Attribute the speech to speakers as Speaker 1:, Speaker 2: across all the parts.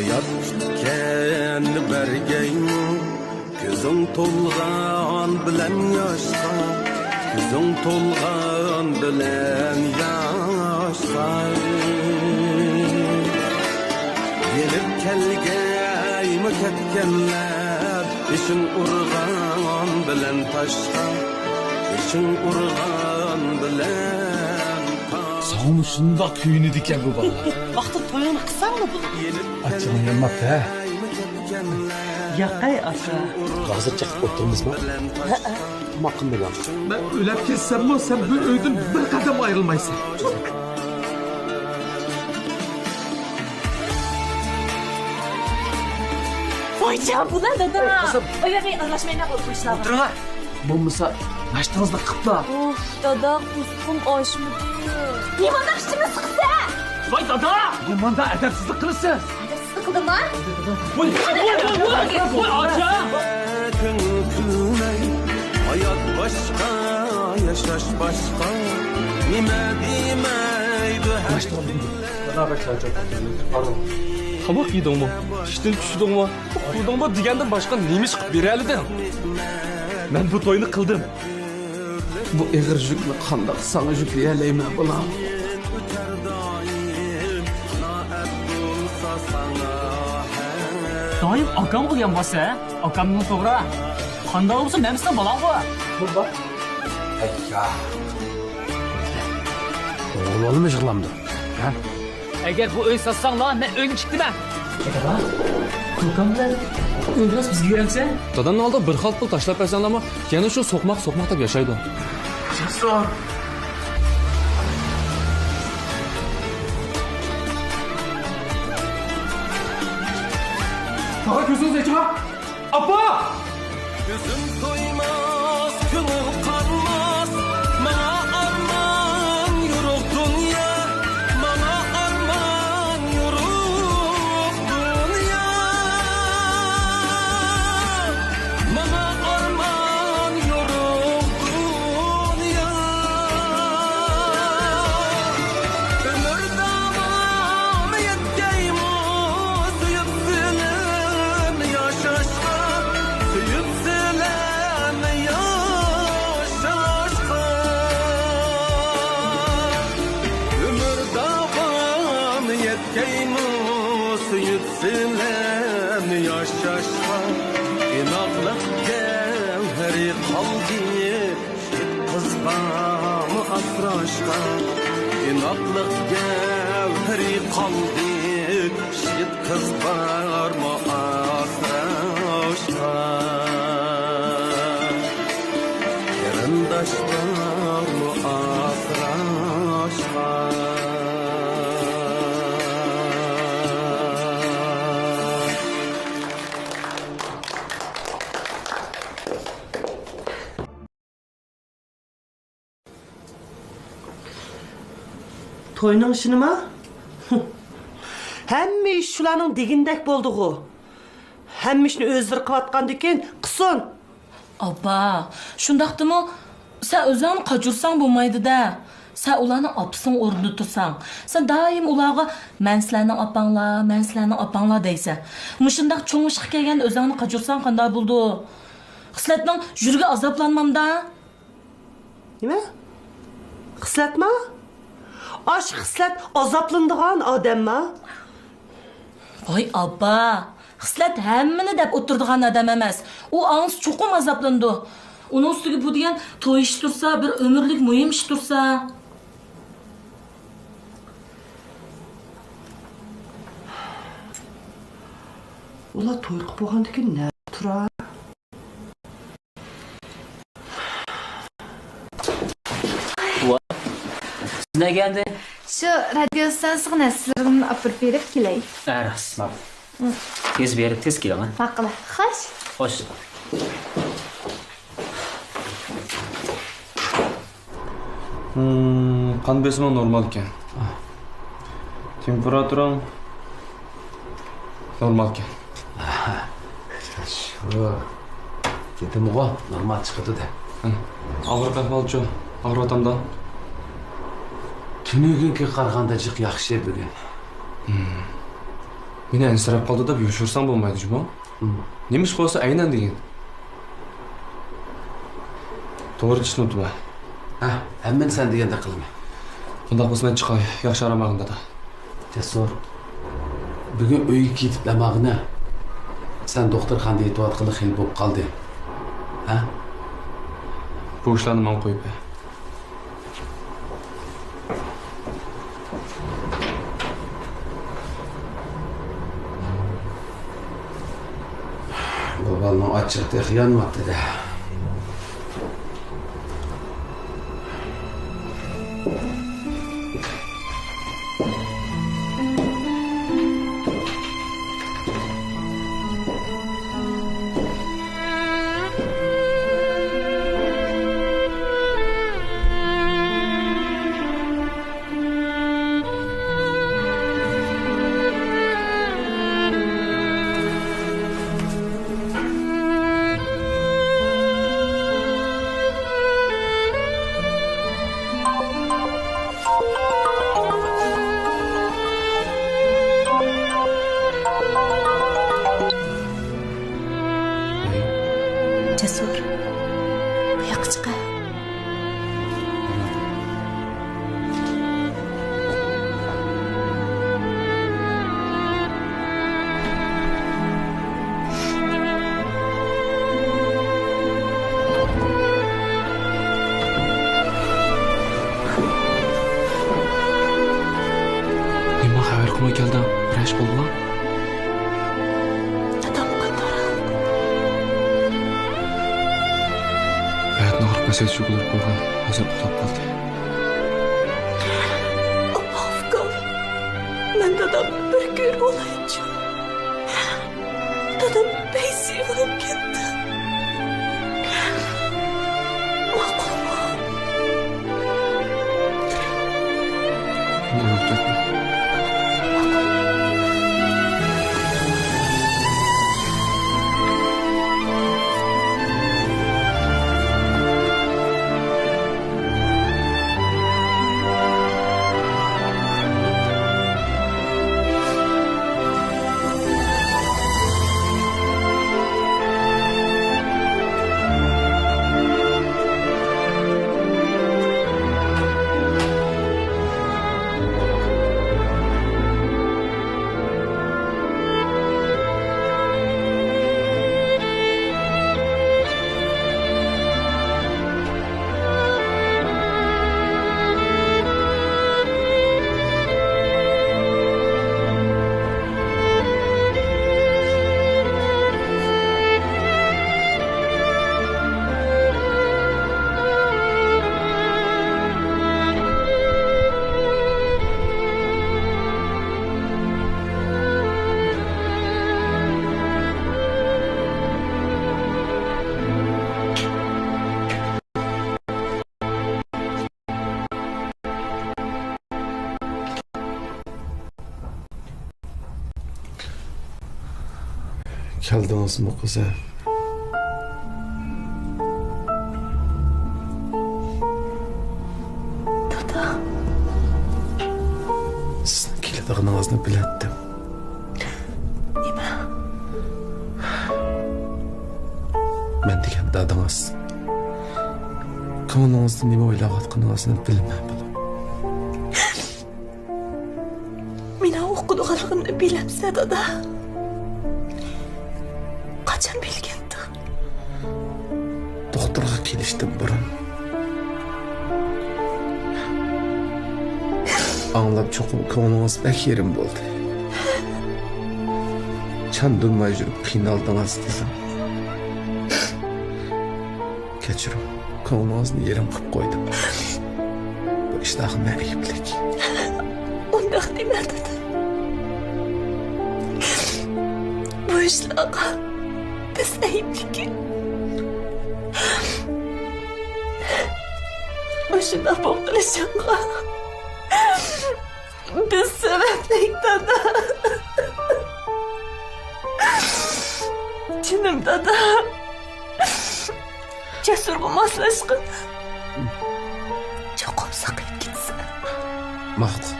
Speaker 1: Hayat kendi bergeymi Gözüm tolgan bilen yaşa Gözüm tolgan bilen yaşa Gelip kelgeymi ketkenler İşin urgan bilen taşka İşin urgan bilen taşka
Speaker 2: Sağım şunda köyünü diken bu bala.
Speaker 3: Vakti toyunu kısan mı bunu?
Speaker 2: Açığın yanmak he.
Speaker 3: Yakay asa.
Speaker 4: Hazır çekip oturtunuz mu? Makım bilen.
Speaker 2: Ben ölüp kessem mi sen bu öydün bir kadem ayrılmaysın.
Speaker 5: Vay canım bu ne dedi ha? Öyle bir anlaşmayı ne koymuşlar?
Speaker 4: Oturun ha. Bulmasa açtığınızda kıpla.
Speaker 5: Of dada kuskum aşmı değil. Liman açtı mı sıkıntı?
Speaker 4: Vay dada. Limanda edepsizlik kılırsınız.
Speaker 5: Sıkıldım lan.
Speaker 4: Vay aca.
Speaker 1: Hayat başka, yaşaş başka Nime demeydi her
Speaker 4: Beraber çalacak. Pardon.
Speaker 6: Kabak yedin mi? İşten düştün mü? Kurdun mu degenden başka neymiş birelidin? Ben bu toyunu kıldım.
Speaker 4: Bu eğir jüklü kandak sana jükleyeleyim ben bulam.
Speaker 7: Dayım akam kılyan bası he? Akamın toğra. Kandalı mısın ne misin balan bu?
Speaker 4: Burada. Ya. Oğlu mu jıklamdı? Ha?
Speaker 7: Eğer bu öy satsan lan ben öyle çıktım ben. Dada, kulkan bilen öldürüz biz güvense.
Speaker 6: Dadanın aldı bir halt pul taşlap versen ama yani şu sokmak da yaşaydı.
Speaker 4: Cesur.
Speaker 2: Daha gözünüz acaba? Abba!
Speaker 1: Gözüm doymaz, gönül kanmaz Bana arman yürük dünya Bana arman yürük dünya Bana arman yürük dünya Ömür damam yetkeyim Suyup zilin yaşaşka Suyup zilin yaşaşka Ömür damam yetkeyim Suyup zilin yaşaşka İnaklık gevheri kaldi Kızbamı asraşka İnaklık gevheri kaldi Şit kızbamı asraşka Yarındaşlarımı asraşka
Speaker 3: Toyunun işini mi? Hemme iş şulanın digindek bolduğu. Hemme işini özleri kıvatkan diken kısın.
Speaker 5: Abba, şundaqdı mı? Sen özünü kaçırsan bulmaydı da. Sen ulanın apısın ordu tutsan. Sen daim ulağa men sizlerinin apanla deysen. Mışındaq çoğun ışıq kelgen özünü kaçırsan kanda buldu. Xisletinin jürge azaplanmamda.
Speaker 3: Nime? Xislet mi? Aş xislet azaplandığan adam mı?
Speaker 5: Vay abba, xislet hemmini dep oturduğan adam emas. O ağız çokum azaplandı. Onun üstüge bu diyen toy iş dursa, bir ömürlük mühim iş dursa.
Speaker 3: Ula toy qıp bolğan diken ne tura?
Speaker 7: Ne geldi?
Speaker 8: Şu radyo stansiyasına sizlerini apırıp verip keley.
Speaker 7: Rasma. Tez verip tez gel lan.
Speaker 8: Makıla. Hoş.
Speaker 7: Hoş.
Speaker 6: Kan besimi normal ekan. Temperaturam normal ekan.
Speaker 4: Şu. Dedim o normal çıktı da.
Speaker 6: Ağrıp ahvalчы, ağrı atamda.
Speaker 4: Tünügünki qarğanda jiq yaxşı bugün.
Speaker 6: Meni ansirab qoldi deb yoshirsang bo'lmaydi, Jumo. Nima ish bo'lsa aynan degin. To'g'ri tushunibman.
Speaker 4: Ha, hamma sen deganda qilma.
Speaker 6: Bundoq bo'lsa men chiqay, yaxshi aramag'in dada.
Speaker 4: Jasur. Bugun uyga ketiblamag'ini. Sen doktorxonada yetayotganda xil bo'lib qoldi. Ha?
Speaker 6: Bu ishlarni men qo'yib ber.
Speaker 4: Babalning ochiqda xiyonatida.
Speaker 5: Jasur. Bu yoqqa chiqay.
Speaker 6: Nima xabar qilmay keldim? Bir ish bo'ldimi?
Speaker 5: Dadam qator.
Speaker 6: Hayatni orqasiga cho'kilib qo'ygan. Hozir uxlab qoldi.
Speaker 5: Afgan. Men dadamni bir ko'rib olaychi. Dadam paysi bo'lib ketdi. Maqulmi?
Speaker 6: Nima ketdi?
Speaker 4: Keldingizmi qizim?
Speaker 5: Dada.
Speaker 4: Sizning keladiğinizni biletdim.
Speaker 5: Nima?
Speaker 4: Men degan dadingiz. Ko'nglingizni nima o'ylayotganingizni bilmayman.
Speaker 5: Meni o'qiganligimni bilamsa dada. Qachon bilgandi?
Speaker 4: Doktorga kelishdim burun. Anlab çoxum ko'nglingiz bak yerim bo'ldi. Chandurmay yurib qiynaldingiz qizim. Kechirim, ko'nglingizni yerim qilib qo'ydim. Bu ishtahimni ayblik.
Speaker 5: Undaq dema dada. Bu ishlarga biz aybliki. O'shanda bo'lishanga biz sabablik dada. Canım dada. Cesurga moslashgan. Cho'qib saqib ketsa.
Speaker 4: Maqul.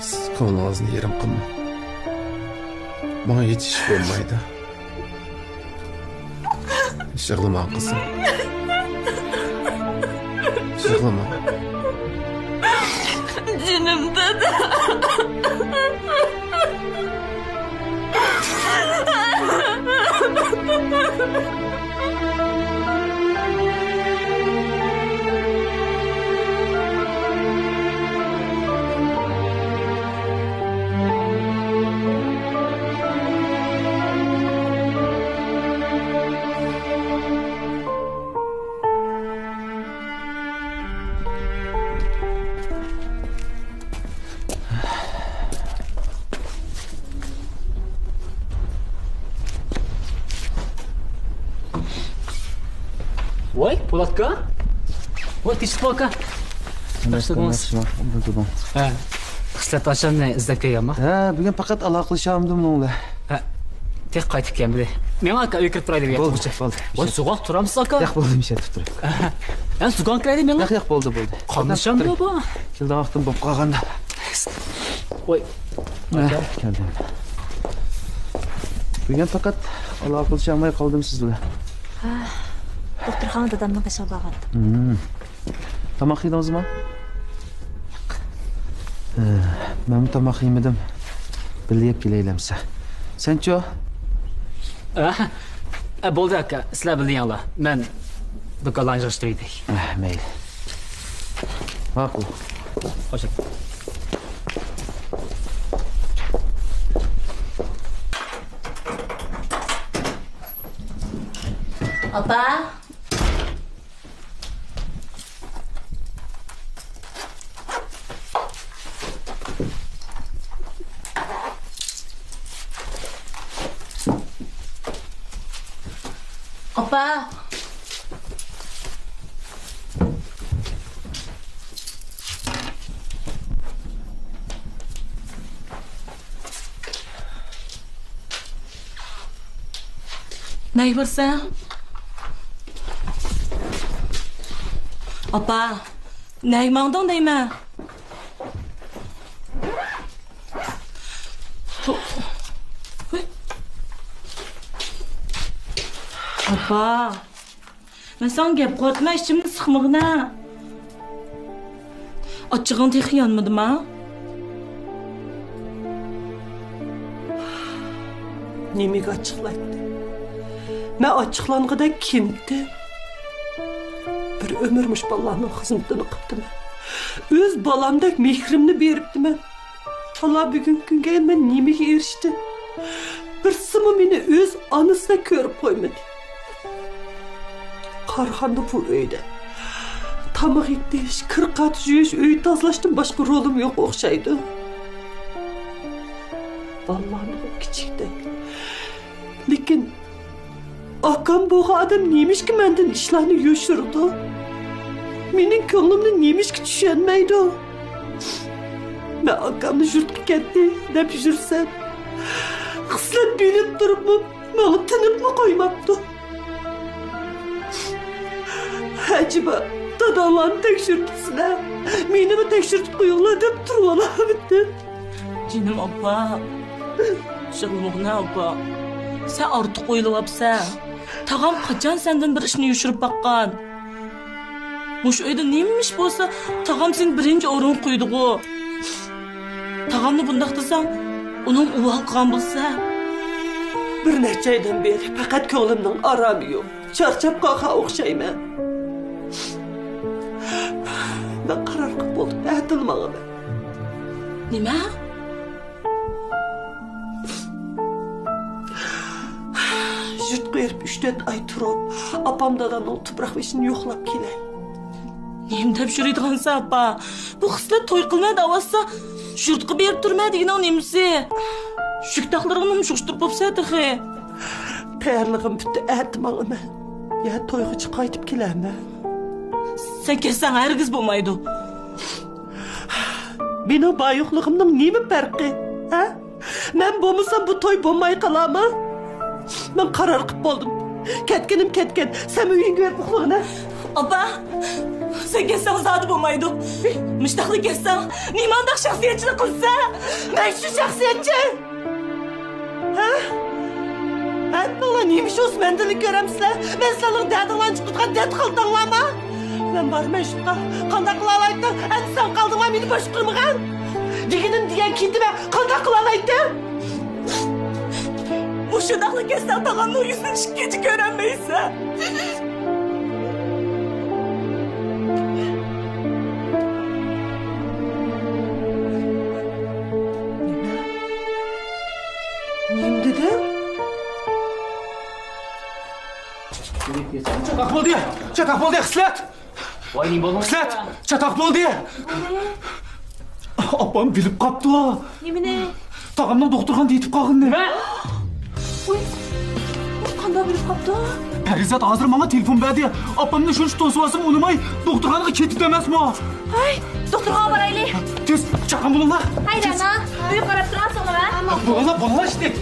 Speaker 4: Siz Ko'nglingizni yerim qilmang. Bana yetiş bo'lmaydi. Yig'lama qizim. Yig'lama.
Speaker 5: Canım dede.
Speaker 7: Voy, Po'latga. Voy, tinchlik aka. Yaxshimisiz? Ha. Xislat ochamni izlab kelganman.
Speaker 9: Ha, bugun faqat aloqlashamdim bilan.
Speaker 7: Ha. Tek qaytib kelgan bile. Men aka uyga kirib turaylik.
Speaker 9: Bo'ldi, bo'ldi.
Speaker 7: Voy, suvoq turamsiz aka?
Speaker 9: Yo'q, bo'ldi, mishatib turib.
Speaker 7: Men suvoq kiraylik men.
Speaker 9: Yo'q, bo'ldi.
Speaker 7: Qolmisham bu.
Speaker 9: Keldi vaqtim bo'lib qolganda.
Speaker 7: Voy.
Speaker 9: Keldim. Bugun faqat aloqlashamay qoldim siz bilan.
Speaker 5: Doktorxona dadamdan qashab borgandim.
Speaker 9: Tomoq yedingizmi? Men tomoq yemedim. Birga kelaylamsa. Sen-chi?
Speaker 7: Bo'ldi aka, sizlar bildinglar. Men do'konlarni yig'ishtirdik.
Speaker 9: Mayli. Ma'qul.
Speaker 7: Hoş geldin.
Speaker 5: Opa. Opa. Ne varsa? Opa, ne mandın değil mi? Opa, ben sana gep korkma işimni sıkmağına. Açığın tek yanmadı mı?
Speaker 3: Nemig açıklaydı. Ben açıklangıda kimdi? Bir ömürmüş balamın hizmetini kıptım. Öz balamdaki mehrimni beripti ben. Allah bugün günge ben nemige erişti. Bir sımı beni öz anısına körüp koymadı. Karhandı bu öyle. Tamak ettiş, kırkat jüyüş, öğüt tazlaştım, başka rolum yok okşaydı. Vallahi o küçükte. Lakin akam bu adam neymiş ki menden işlerini yoşurdu. Benim könglimde neymiş ki düşünmeydi. Ben akamni yurtga ketdi deb yursam, xislat bilib turibmi, bana tinib mi koymaptı. Acaba dadamlarni tekshirtibsizlar, meni mi tekshirtib qo'yinglar deb turib bitti.
Speaker 5: Canım opa. Şıgılmığına opa. Sen artık oylayapsan. Tağam kaçan senden bir işini yuşurup bakkan. Muş öyle neymiş bolsa tağam sen birinci orun koyduğu. Tağamını bundak desem onun uval kan bulsa.
Speaker 3: Bir neçe aydan beri fakat ko'nglimning arami yok. Charchab qolgan o'xshayman. Ben qaror qilib bo'ldim, aytilmagan.
Speaker 5: Nima?
Speaker 3: Yurt qo'yib 3-4 ay turib, apam dadamning tuproq ishini yo'qlab kelay.
Speaker 5: Neyim deb yuradigansan apa? Bu xislat to'y qilmadi avassa, yurtga berib turmaydigan nemisi? Shukdaqlarını şuşturup bo'lsa edi.
Speaker 3: Tayyorligim bitti, aytmagan. Ya to'yga qaytib kelaman.
Speaker 5: Sen kelsen hergiz bo'lmaydi.
Speaker 3: Benim bayıqligimning nima farqi? Ha? Men bo'lmasam bu to'y bo'lmay qoladimi? Ben qaror qilib bo'ldim. Ketken. Sen uyingga berib uxlag'in.
Speaker 5: Apa, sen Sen gelsen zaten bulmaydı. Müştaklı gelsen, nimandak şahsiyetçilik kılsa. Ben şu şahsiyetçi. Ha? Ben ola neymiş olsun mendilik göremsizler. Ben senin derdinle çıktıktan dert kaldın ama. Ben barım eşitme. Kandak kılalaydı. En sen kaldın ama beni boş kılmıgan. Diginim diyen kendime kandak kılalaydı. Bu şudaklı gelsen tağanın yüzünü şikayeti göremeyse. Neyim dedim?
Speaker 2: Çatak bo'ldi. Çatak bo'ldi, xislat.
Speaker 7: Voy, ne bo'ldi?
Speaker 2: Xislat, çatak bo'ldi. Opam bilib qapti.
Speaker 5: Nimine?
Speaker 2: Tağamdan doktorxonada yetib qolgandi.
Speaker 7: Nima?
Speaker 5: Uy, qanday bilib qapti?
Speaker 2: Parizat hozir menga telefon berdi. Opamni shuncha to'sib olsam unamay doktorxonaga ketdi emasmi?
Speaker 5: Ay, doktorga boraylik.
Speaker 2: Tez chaqan bo'linglar.
Speaker 5: Haydi ana, uy qarab turasizmi ha?
Speaker 2: Bo'linglar işte.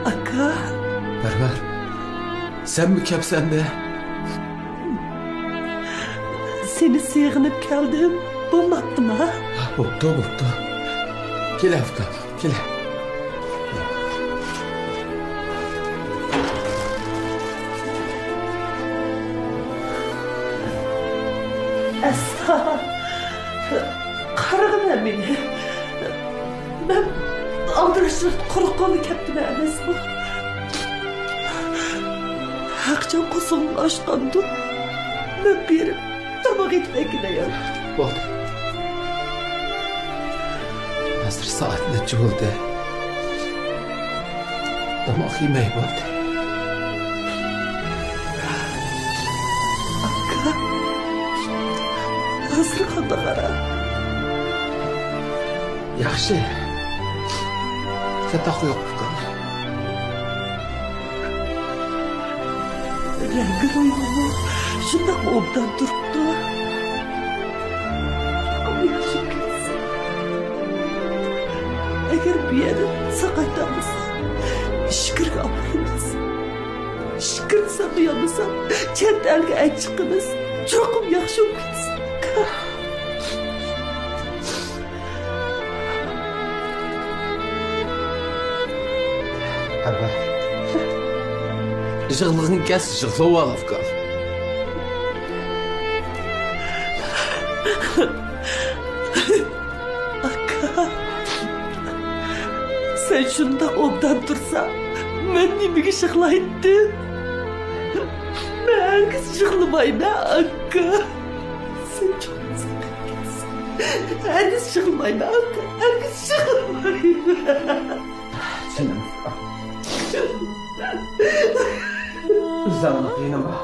Speaker 3: Aka,
Speaker 4: Berber. Sen mi kepsen de?
Speaker 3: seni sığınıp geldim. Bulmattım ha?
Speaker 4: Boptu. Gel Afgan, gel.
Speaker 3: Esra, karıgın beni. Ben aldırışlık kuru kolu keptim enesmi. Hakcan kusulun aşkandı. Ben birim tabak etmek gideyim.
Speaker 4: Oldu. Hazır saat neçe oldu? Damak yemeği oldu.
Speaker 3: Nasıl kanda kara?
Speaker 4: Yaxşı. Yatak yok burada.
Speaker 3: Rengi oyunu şundak mı obdan duruptu? Ama yaşım gitsin. Eğer bir yere sakaytamız, şükür aparımız, şükür sakıyamızsa, çent elge en çıkınız, çokum yakşı gitsin.
Speaker 4: Berber. Jığlığın kes, jığlı ol Afgan.
Speaker 3: Aka, sen şundak obdan dursa, ben nimigi şıklaydı. Ben herkes şıklamayım ha Akka. Sen çok güzelsin. Herkes şıklamayım ha Akka. Herkes şıklamayım.
Speaker 4: Canım. Zanlık yine bak.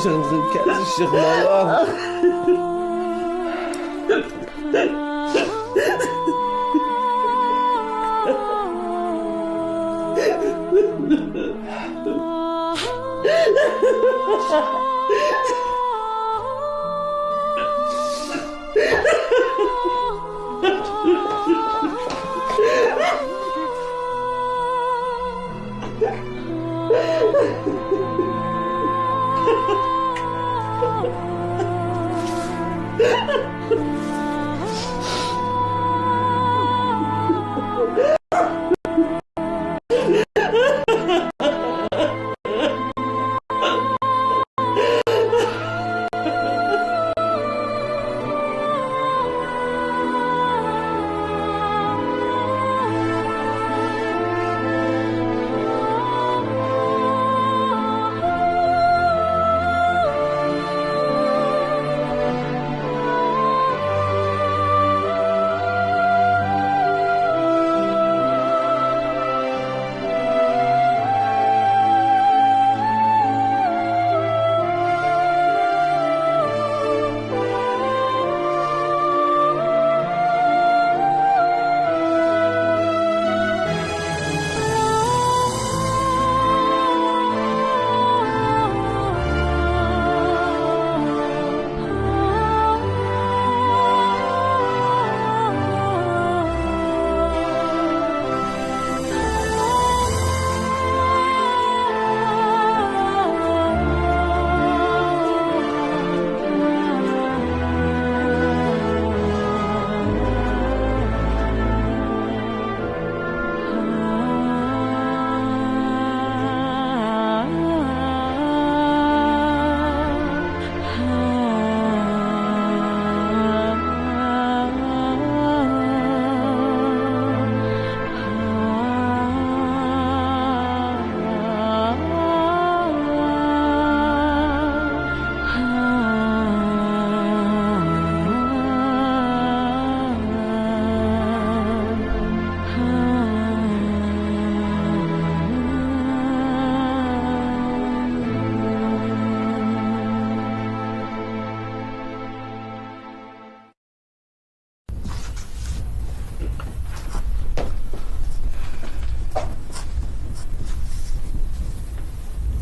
Speaker 4: Jığlığın kes, jığlı ol.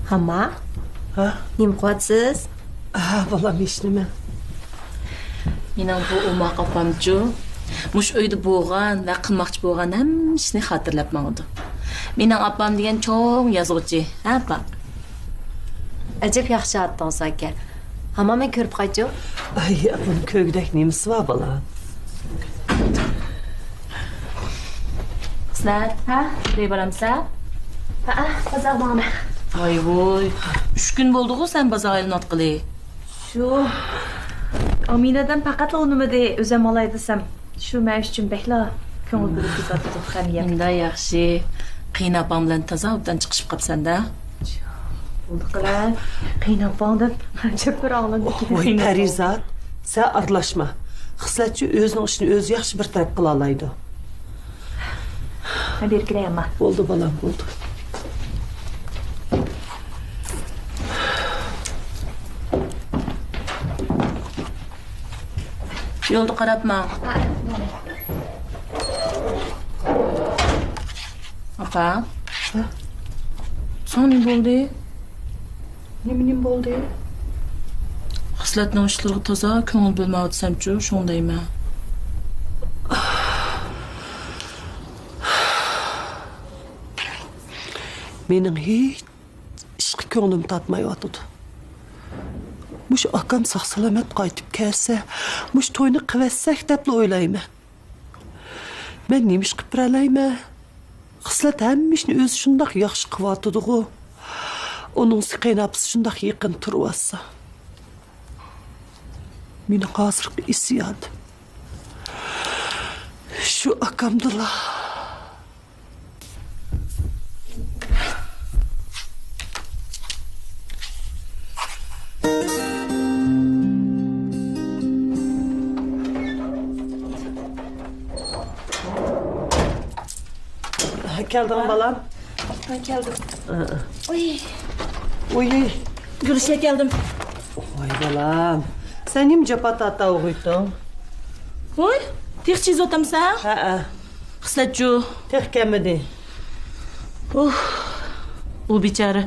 Speaker 10: Hamma,
Speaker 3: Ha?
Speaker 10: nima qilyapsiz?
Speaker 3: Balam hech nima.
Speaker 5: Mening bu umoq opamchu mush uyda bo'lgan va qilmoqchi bo'lgan hamma ishni xotirlab mangdi. Mening opam degan cho'ng yozuvchi, ha apa?
Speaker 10: Ajab yaxshi aytdingiz aka. Hamma men ko'rib qaytjo.
Speaker 3: Ay, buni ko'gdak nemisi var balam?
Speaker 5: Qizlar, ha? Buraya boramsa?
Speaker 10: Ha, bozor bormi?
Speaker 5: Voy, 3 kun bo'ldi-ku sen bozor aylanatqili.
Speaker 10: Shu Aminadan faqat unimida o'zim olay desam, shu men uchun bekla ko'ngil bo'lib ketadi hamiyam.
Speaker 5: Endi yaxshi. Qiyin opam bilan toza obdan chiqishib qopsan-da.
Speaker 10: Bo'ldi qilar. Qiynab qoldim. Ancha bir og'lanib
Speaker 3: Voy Parizat, sen aralashma. Xislatchi o'zining ishini o'zi yaxshi bir taraf qila oladi.
Speaker 10: Men berkilayman.
Speaker 3: Bo'ldi balam, bo'ldi.
Speaker 5: Yo'lda qarabma. Apa? Sen ne bo'ldi?
Speaker 3: Nima bo'ldi?
Speaker 5: Xislatning ishlariga toza ko'ngil bo'lmayapti desam-chu, shundayman.
Speaker 3: Mening hech ishqi ko'nglim tatmayotdi. Mush akam sog' salomat qaytib kelsa, mush to'yni qivatsak deb o'ylayman. Men nima ish qilib beralayman? Xislat hamma ishni o'zi shundoq yaxshi qilyotdi-ku. Uning qaynapisi shundoq yaqin turibsa. Meni hozirgi isyon shu akamdilar. Geldin balam.
Speaker 10: Ben geldim. Oy,
Speaker 3: Oy,
Speaker 5: Gülüşe geldim.
Speaker 3: oy balam. Sen niye patata uğuydun?
Speaker 5: Voy, tekçiz otamsan?
Speaker 3: Ha,
Speaker 5: Xislatchu.
Speaker 3: tek kemidi.
Speaker 5: U bechara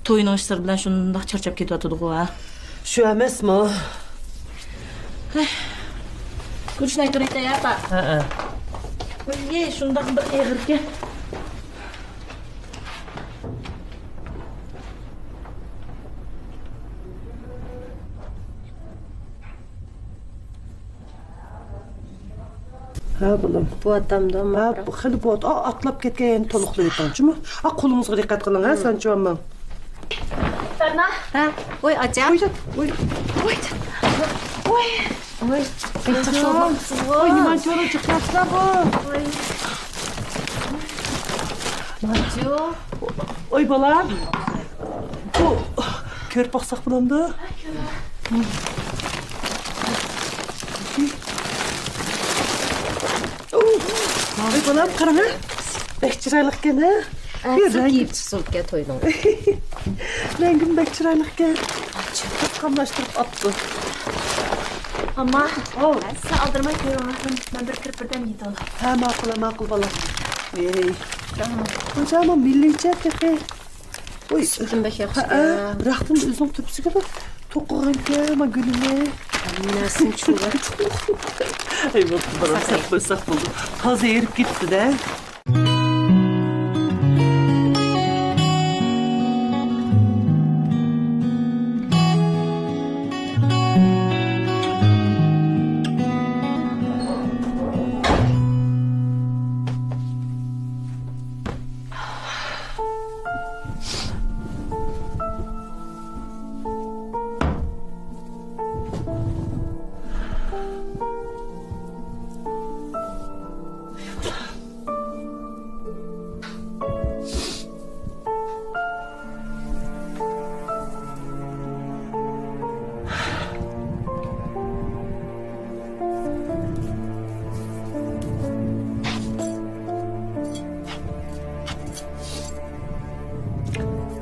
Speaker 5: to'yning ishlari bilan shundoq charchab ketyotdi-ku, ha.
Speaker 3: Şu emasmi?
Speaker 5: Gülüşni aytayapti, apa.
Speaker 3: Ha.
Speaker 5: Oy, shundoq bir eg'irga.
Speaker 3: Ha balam.
Speaker 10: bu adamdan
Speaker 3: Ha, xili bu atlab ketgan to'liqlayotganchimi? Ha, qo'lingizga diqqat qiling, ha, sen cho'mman.
Speaker 10: Ferna. Ha, oy acaba.
Speaker 3: Oy,
Speaker 10: Oy,
Speaker 3: oy, nima cho'ra chiqyapsa bu?
Speaker 10: Macho.
Speaker 3: Oy balam. Bu ko'rib boqsaq bo'lamdi? Oy balam, qarang. Bek chiroyli ekan, ha?
Speaker 10: Sen giyip çıksılke toydun.
Speaker 3: Rengim bek chiroyli ekan. Qamlashtirib atdi.
Speaker 10: Ama sen aldırma koyuyorsun. Ben bir kırpırdan yedim.
Speaker 3: Ha, ma'qul balam. Ey. Hocam, millicha tepe. Oy,
Speaker 10: Sütün bek yaxşı.
Speaker 3: Rahtim o'zim tepsiga to'qigankan, men gulini.
Speaker 10: Nesin çuğla.
Speaker 3: Ay, bo'pti, balam, saq bo'ldi. Toza erib ketdi-da.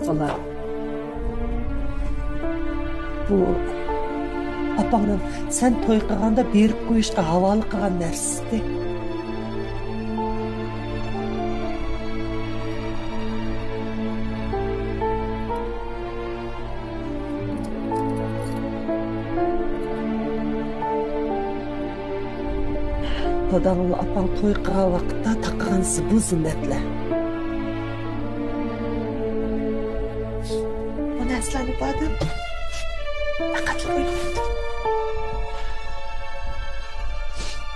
Speaker 3: Vallahi bu apangdan sen to'y qilganda berib qo'yishga havola qilgan narsasi. dadağınla apan toy qılan vaqtda taqıqansı bu zinnətlə. Bu nəsləni badım. Faqat qoydu.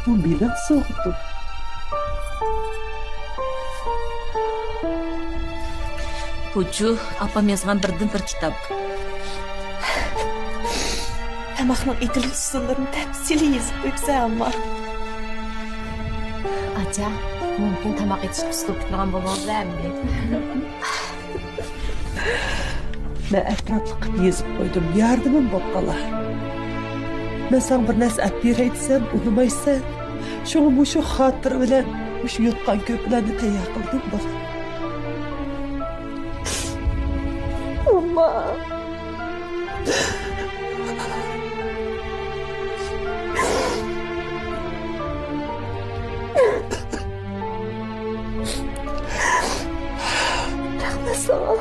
Speaker 3: Bu benim soğudum.
Speaker 5: Bucu, apam yazgan birden bir kitap.
Speaker 3: Tamaqның etili usullarını təfsili yazıb qoyubsa amma.
Speaker 10: Aca, mümkün tamaq etiş üstü tutmagan bolmaz əmdi.
Speaker 3: Mən ətraflı qıb yazıb qoydum. Yardımım boп qalar. Mən sana bir nəsə əp berey desəm, unumaysan. Şunu bu şu xatır bilen, bu şu yutqan köpülərini təyyə qıldım bax. Amma. Rahmet sana.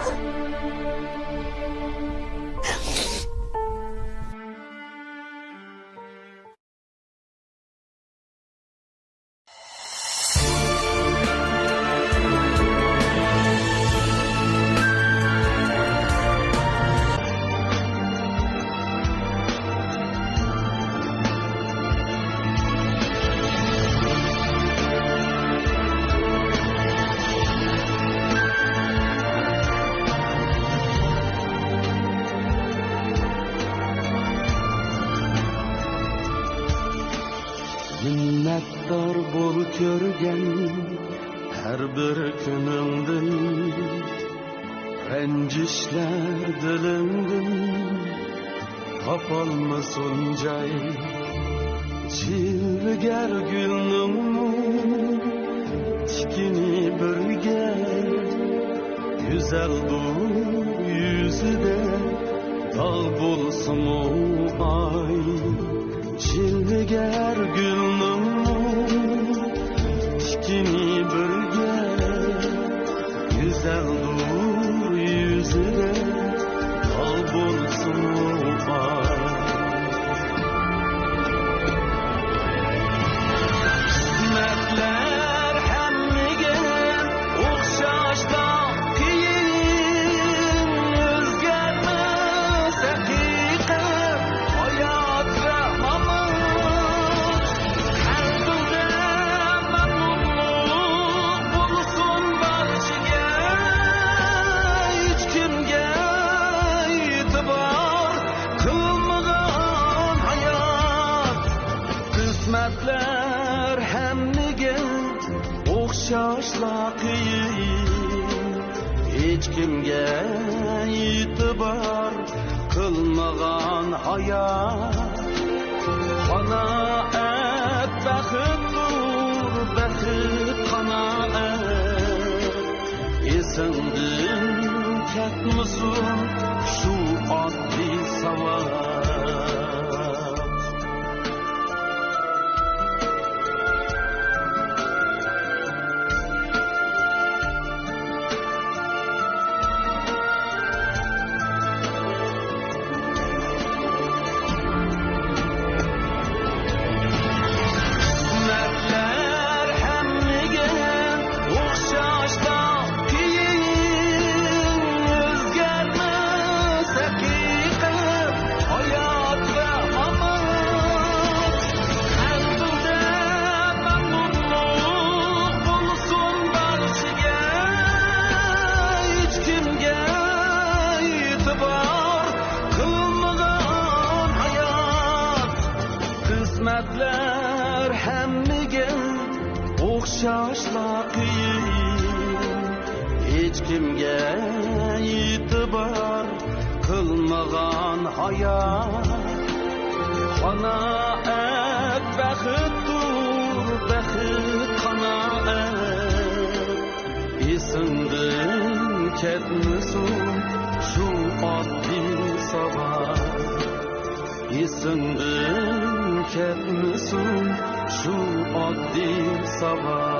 Speaker 1: Minnettar bol körgen her bir günündün, rencişler dilimdin, kapalmasın cay. Çilger gülnün tikini birge, güzel bu yüzü de dal bulsun o ay. Çilger gülnün tikini birge, güzel dur yüzüne dal bulsun o ay. Kısmetler hemmige okşaşta kiyin, özgermez hakikat hayat ve mamut. Her dilde memnunluk bulsun barşıge, hiç kimge itibar kılmagan hayat. Kısmetler hemmige okşaşla kiyin, hiç kimge itibar kılmagan hayat. Kanaat baxıttur, baxıt kanaat. Esindin ketmisin şu adli savat. Kısmetler hemmige okşaşta kiyin, özgermez hakikat hayat ve mamut. Her dilde memnunluk bulsun barşıge, hiç kimge itibar kılmagan hayat. Kısmetler hemmige okşaşla kiyin, hiç kimge itibar kılmagan hayat. Kanaat baxıttur, baxıt kanaat. Esindin ketmisin şu adli sabat. Esindin ketmisin şu adli sabat.